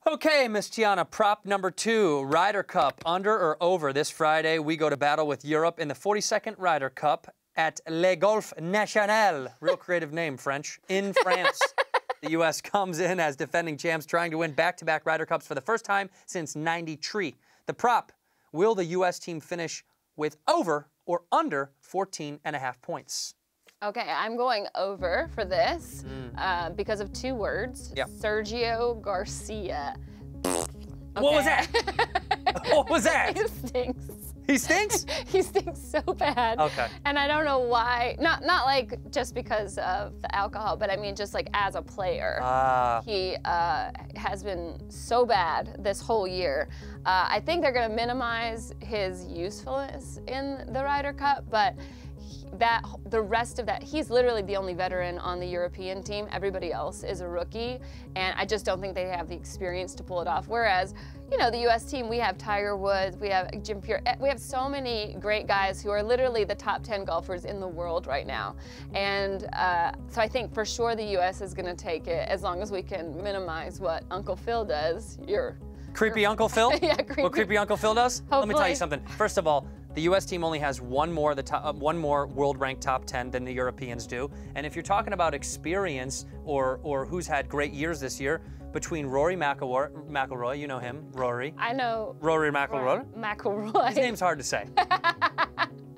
Okay, Miss Tiana, prop number 2, Ryder Cup, under or over. This Friday, we go to battle with Europe in the 42nd Ryder Cup at Le Golf National. Real creative name, French. In France. The U.S. comes in as defending champs, trying to win back-to-back Ryder Cups for the first time since '93. The prop, will the U.S. team finish with over or under 14.5 points? Okay, I'm going over for this because of 2 words. Yep. Sergio Garcia. Okay. What was that? What was that? He stinks. He stinks? He stinks so bad. Okay. And I don't know why. Not like just because of the alcohol, but I mean just like as a player. He has been so bad this whole year. I think they're going to minimize his usefulness in the Ryder Cup, but the rest of that, he's literally the only veteran on the European team. Everybody else is a rookie, and I just don't think they have the experience to pull it off. Whereas, you know, the U.S. team, we have Tiger Woods, we have Jim Furyk, we have so many great guys who are literally the top 10 golfers in the world right now. And so I think for sure the U.S. is going to take it as long as we can minimize what Uncle Phil does. Creepy Uncle Phil? Yeah, creepy. What creepy Uncle Phil does? Hopefully. Let me tell you something. First of all, the U.S. team only has one more world-ranked top 10 than the Europeans do. And if you're talking about experience or who's had great years this year, between Rory McIlroy, you know him, Rory. I know. Rory McIlroy. McIlroy. His name's hard to say.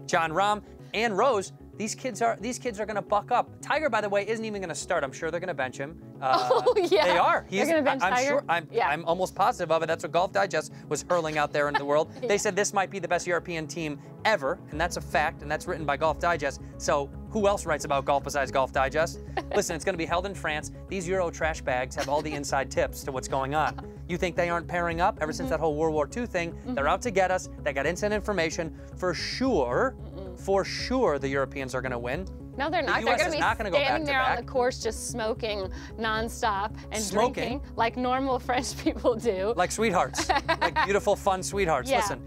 Jon Rahm and Rose. These kids are going to buck up. Tiger, by the way, isn't even going to start. I'm sure they're going to bench him. Oh yeah. They are. They're going to bench Tiger? I'm almost positive of it. That's what Golf Digest was hurling out there into the world. They said this might be the best European team ever, and that's a fact, and that's written by Golf Digest. So who else writes about golf besides Golf Digest? Listen, it's going to be held in France. These Euro trash bags have all the inside tips to what's going on. You think they aren't pairing up? Ever since that whole World War II thing, they're out to get us. They got inside information. For sure, the Europeans are going to win. No, they're not. The They're US going to be is not gonna go standing there back-to-back. on the course just smoking nonstop and Smoking? drinking like normal French people do. Like sweethearts, like beautiful, fun sweethearts. Yeah. Listen,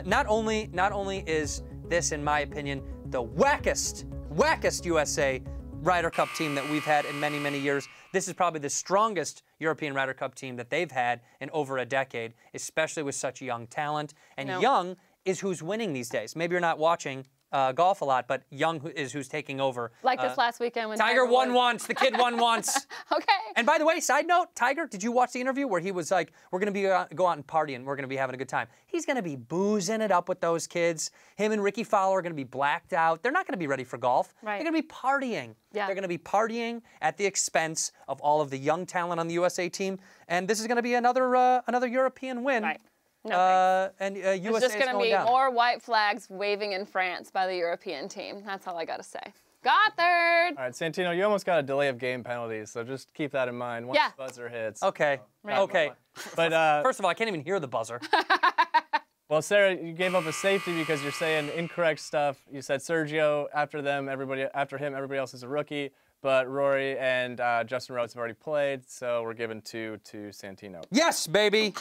not only is this, in my opinion, the wackest USA Ryder Cup team that we've had in many, many years, this is probably the strongest European Ryder Cup team that they've had in over a decade, especially with such young talent. And young is who's winning these days. Maybe you're not watching golf a lot, but young is who's taking over. Like this last weekend when Tiger won once. The kid won once. Okay. And by the way, side note, Tiger, did you watch the interview where he was like, we're going to go out and party and we're going to be having a good time? He's going to be boozing it up with those kids. Him and Ricky Fowler are going to be blacked out. They're not going to be ready for golf. Right. They're going to be partying. Yeah. They're going to be partying at the expense of all of the young talent on the USA team. And this is going to be another European win. Right. No, USA There's just going to be down. more white flags waving in France by the European team. That's all I got to say. Got third. All right, Santino, you almost got a delay of game penalty, so just keep that in mind once the buzzer hits. Okay. Right. Okay. But first of all, I can't even hear the buzzer. well, Sarah, you gave up a safety because you're saying incorrect stuff. You said Sergio after him, everybody else is a rookie. But Rory and Justin Rose have already played, so we're giving 2 to Santino. Yes, baby.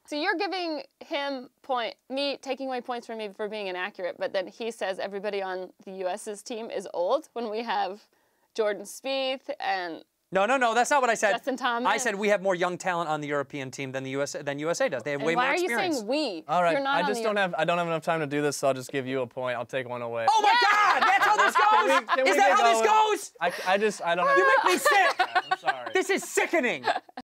So you're giving him me taking away points from me for being inaccurate, but then he says everybody on the U.S.'s team is old when we have Jordan Spieth and No, that's not what I said. Justin Thomas. I said we have more young talent on the European team than USA does. They have way more experience. Why are you saying we? All right, You're not I don't have enough time to do this, so I'll just give you a point. I'll take one away. Oh my God! That's how this goes. Is that how this goes? I don't have. You make me sick. I'm sorry. This is sickening.